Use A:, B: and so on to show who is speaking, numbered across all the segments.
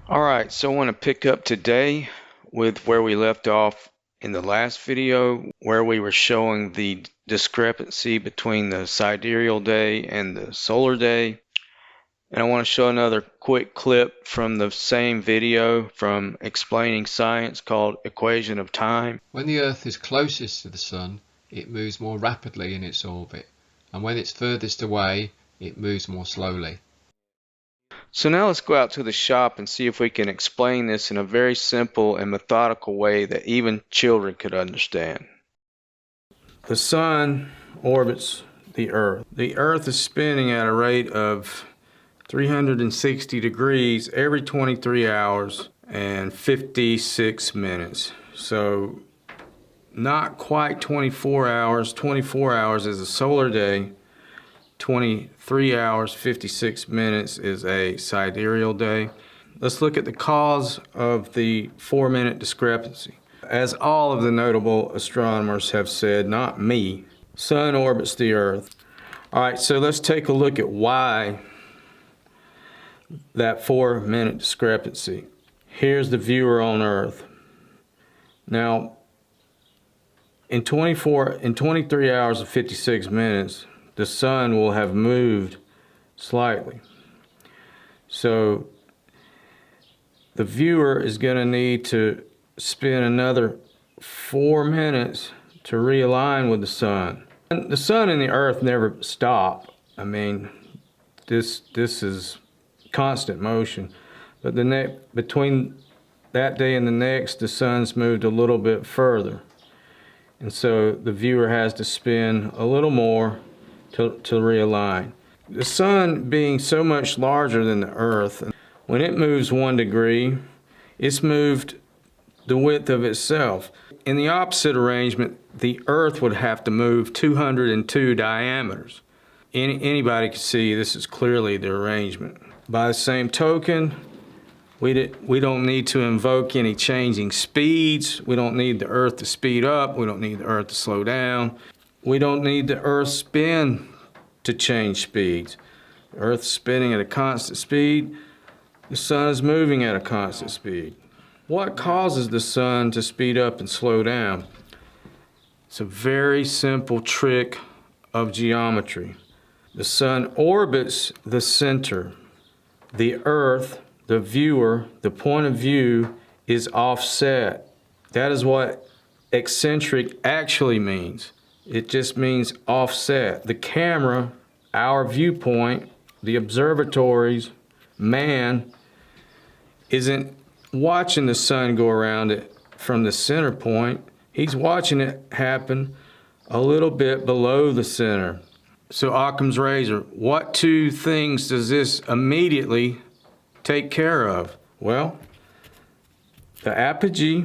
A: Alright, so I want to pick up today with where we left off in the last video, where we were showing the discrepancy between the sidereal day and the solar day. And I want to show another quick clip from the same video from Explaining Science called Equation of Time.
B: When the Earth is closest to the Sun, it moves more rapidly in its orbit, and when it's furthest away, it moves more slowly.
A: So now let's go out to the shop and see if we can explain this in a very simple and methodical way that even children could understand. The Sun orbits the Earth. The Earth is spinning at a rate of 360 degrees every 23 hours and 56 minutes. So not quite 24 hours. 24 hours is a solar day. 23 hours, 56 minutes is a sidereal day. Let's look at the cause of the 4-minute discrepancy. As all of the notable astronomers have said, not me, Sun orbits the Earth. All right, so let's take a look at why that 4-minute discrepancy. Here's the viewer on Earth. Now, in 23 hours and 56 minutes, the Sun will have moved slightly. So the viewer is going to need to spend another 4 minutes to realign with the Sun. And the Sun and the Earth never stop. I mean, this is constant motion. But between that day and the next, the Sun's moved a little bit further. And so the viewer has to spin a little more to realign. The Sun being so much larger than the Earth, when it moves 1 degree, it's moved the width of itself. In the opposite arrangement, the Earth would have to move 202 diameters. Anybody can see this is clearly the arrangement. By the same token, we don't need to invoke any changing speeds. We don't need the Earth to speed up. We don't need the Earth to slow down. We don't need the Earth's spin to change speeds. The Earth's spinning at a constant speed. The Sun is moving at a constant speed. What causes the Sun to speed up and slow down? It's a very simple trick of geometry. The Sun orbits the center. The Earth, the viewer, the point of view is offset. That is what eccentric actually means. It just means offset. The camera, our viewpoint, the observatories, man, isn't watching the Sun go around it from the center point. He's watching it happen a little bit below the center. So Occam's razor, what two things does this immediately take care of? Well, the apogee,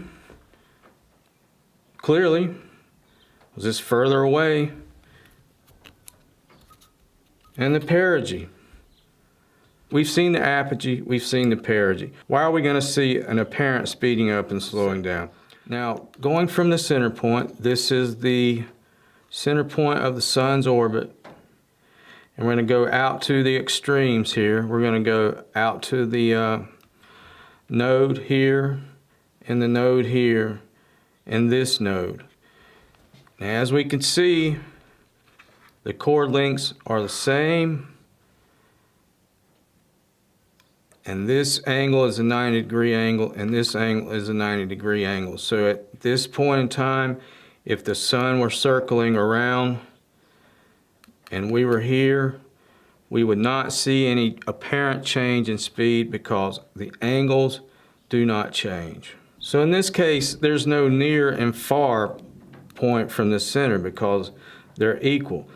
A: clearly, was this further away, and the perigee. We've seen the apogee, we've seen the perigee. Why are we going to see an apparent speeding up and slowing down? Now, going from the center point, this is the center point of the Sun's orbit, and we're going to go out to the extremes here. We're going to go out to the node here, and the node here, and this node. As we can see, the chord lengths are the same, and this angle is a 90-degree angle, and this angle is a 90-degree angle. So at this point in time, if the Sun were circling around and we were here, we would not see any apparent change in speed because the angles do not change. So in this case, there's no near and far point from the center because they're equal.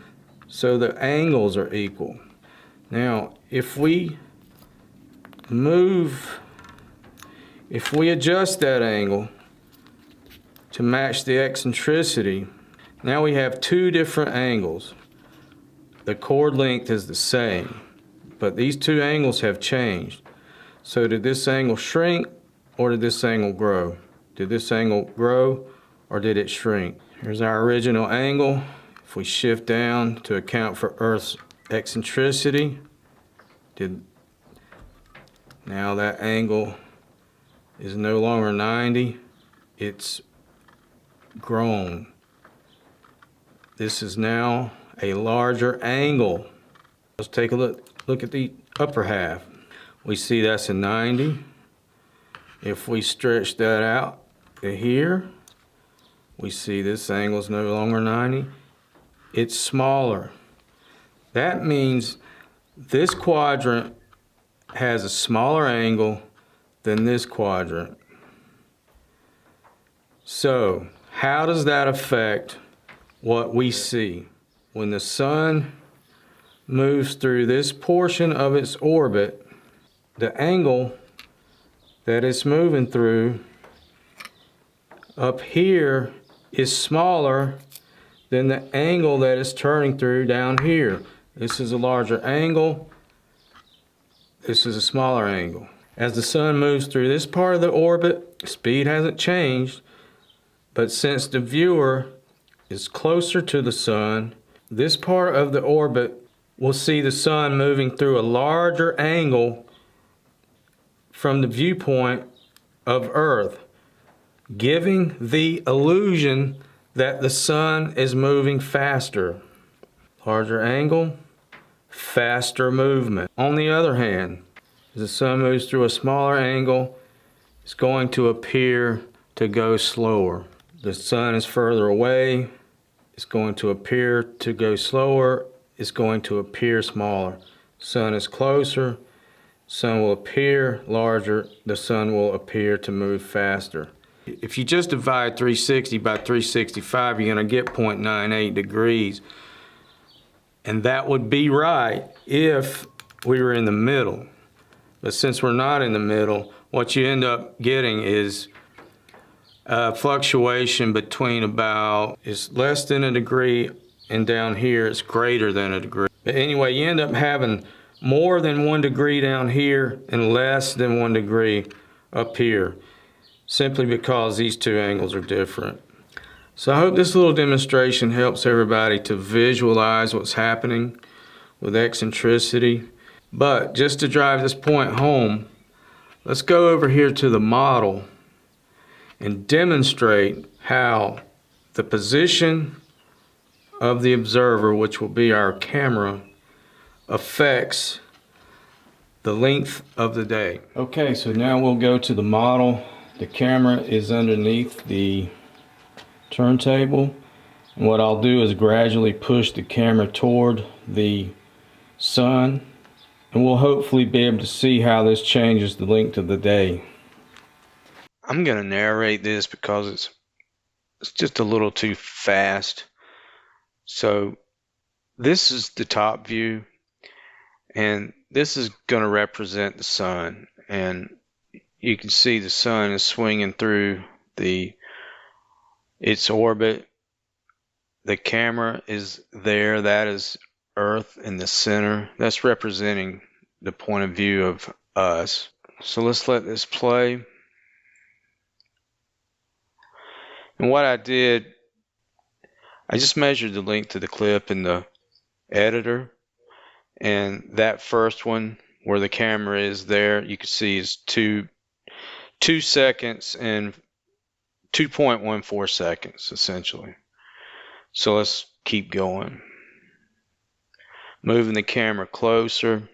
A: So the angles are equal. Now, if we adjust that angle to match the eccentricity, now we have two different angles. The chord length is the same, but these two angles have changed. So did this angle shrink or did this angle grow? Did this angle grow or did it shrink? Here's our original angle. If we shift down to account for Earth's eccentricity, now that angle is no longer 90. It's grown. This is now a larger angle. Let's take a look at the upper half. We see that's a 90. If we stretch that out to here, we see this angle is no longer 90. It's smaller. That means this quadrant has a smaller angle than this quadrant. So, how does that affect what we see? When the sun moves through this portion of its orbit, the angle that it's moving through up here is smaller than the angle that it's turning through down here. This is a larger angle. This is a smaller angle. As the sun moves through this part of the orbit, speed hasn't changed, but since the viewer is closer to the sun, this part of the orbit will see the sun moving through a larger angle from the viewpoint of Earth, giving the illusion that the sun is moving faster. Larger angle, faster movement. On the other hand, as the sun moves through a smaller angle, it's going to appear to go slower. The sun is further away, it's going to appear to go slower, it's going to appear smaller. Sun is closer, sun will appear larger, the sun will appear to move faster. If you just divide 360 by 365, you're going to get 0.98 degrees. And that would be right if we were in the middle. But since we're not in the middle, what you end up getting is a fluctuation between it's less than a degree, and down here it's greater than a degree. But anyway, you end up having more than 1 degree down here and less than 1 degree up here, simply because these two angles are different. So I hope this little demonstration helps everybody to visualize what's happening with eccentricity. But just to drive this point home, let's go over here to the model and demonstrate how the position of the observer, which will be our camera, affects the length of the day. Okay, so now we'll go to the model. The camera is underneath the turntable, and what I'll do is gradually push the camera toward the sun, and we'll hopefully be able to see how this changes the length of the day. I'm going to narrate this because it's just a little too fast. So this is the top view, and this is going to represent the sun, and you can see the sun is swinging through its orbit. The camera is there, that is Earth in the center. That's representing the point of view of us. So let's let this play. And what I did, I just measured the length of the clip in the editor, and that first one where the camera is there, you can see is 2 seconds and 2.14 seconds essentially. So let's keep going. Moving the camera closer,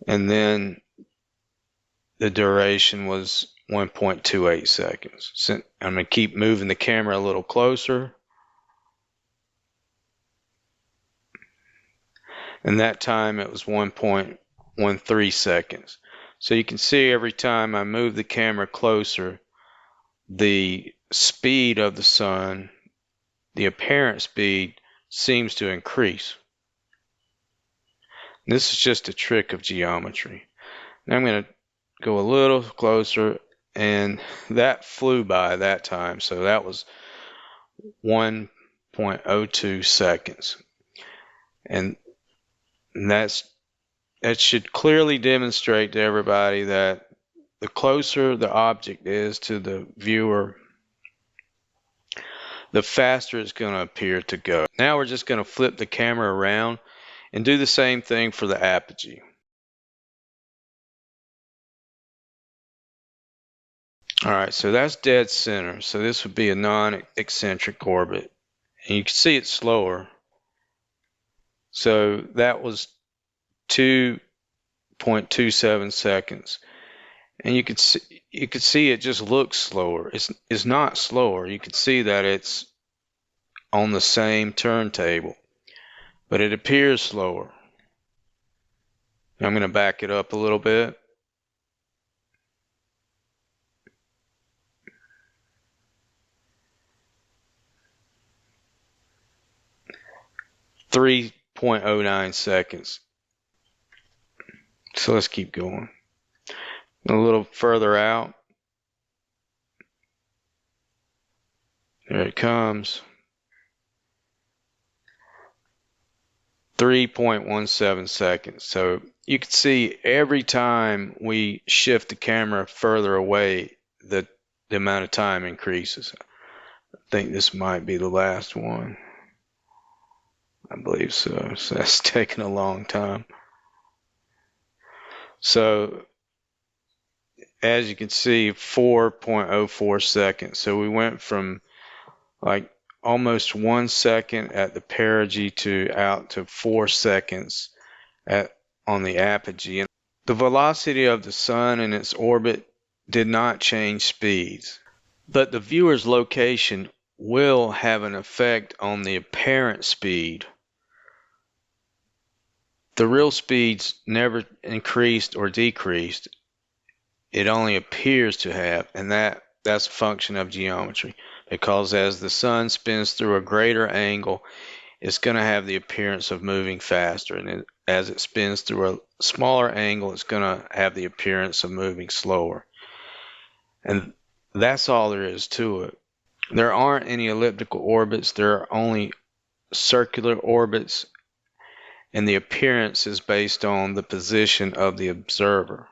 A: and then the duration was 1.28 seconds. So I'm going to keep moving the camera a little closer, and that time it was 1.13 seconds. So you can see every time I move the camera closer, the speed of the sun, the apparent speed, seems to increase. This is just a trick of geometry. Now I'm going to go a little closer, and that flew by that time. So that was 1.02 seconds. And that should clearly demonstrate to everybody that the closer the object is to the viewer, the faster it's going to appear to go. Now we're just going to flip the camera around and do the same thing for the apogee. All right, so that's dead center. So this would be a non-eccentric orbit. And you can see it's slower. So that was 2.27 seconds. And you could see it just looks slower. It's not slower. You could see that it's on the same turntable, but it appears slower. I'm going to back it up a little bit. .09 seconds. So let's keep going. A little further out. There it comes. 3.17 seconds. So you can see every time we shift the camera further away, the amount of time increases. I think this might be the last one. I believe so. So that's taken a long time. So as you can see, 4.04 seconds. So we went from like almost 1 second at the perigee to out to 4 seconds on the apogee. And the velocity of the sun and its orbit did not change speeds, but the viewer's location will have an effect on the apparent speed. The real speeds never increased or decreased. It only appears to have, and that's a function of geometry, because as the sun spins through a greater angle, it's going to have the appearance of moving faster, and as it spins through a smaller angle, it's going to have the appearance of moving slower. And that's all there is to it. There aren't any elliptical orbits, there are only circular orbits, and the appearance is based on the position of the observer.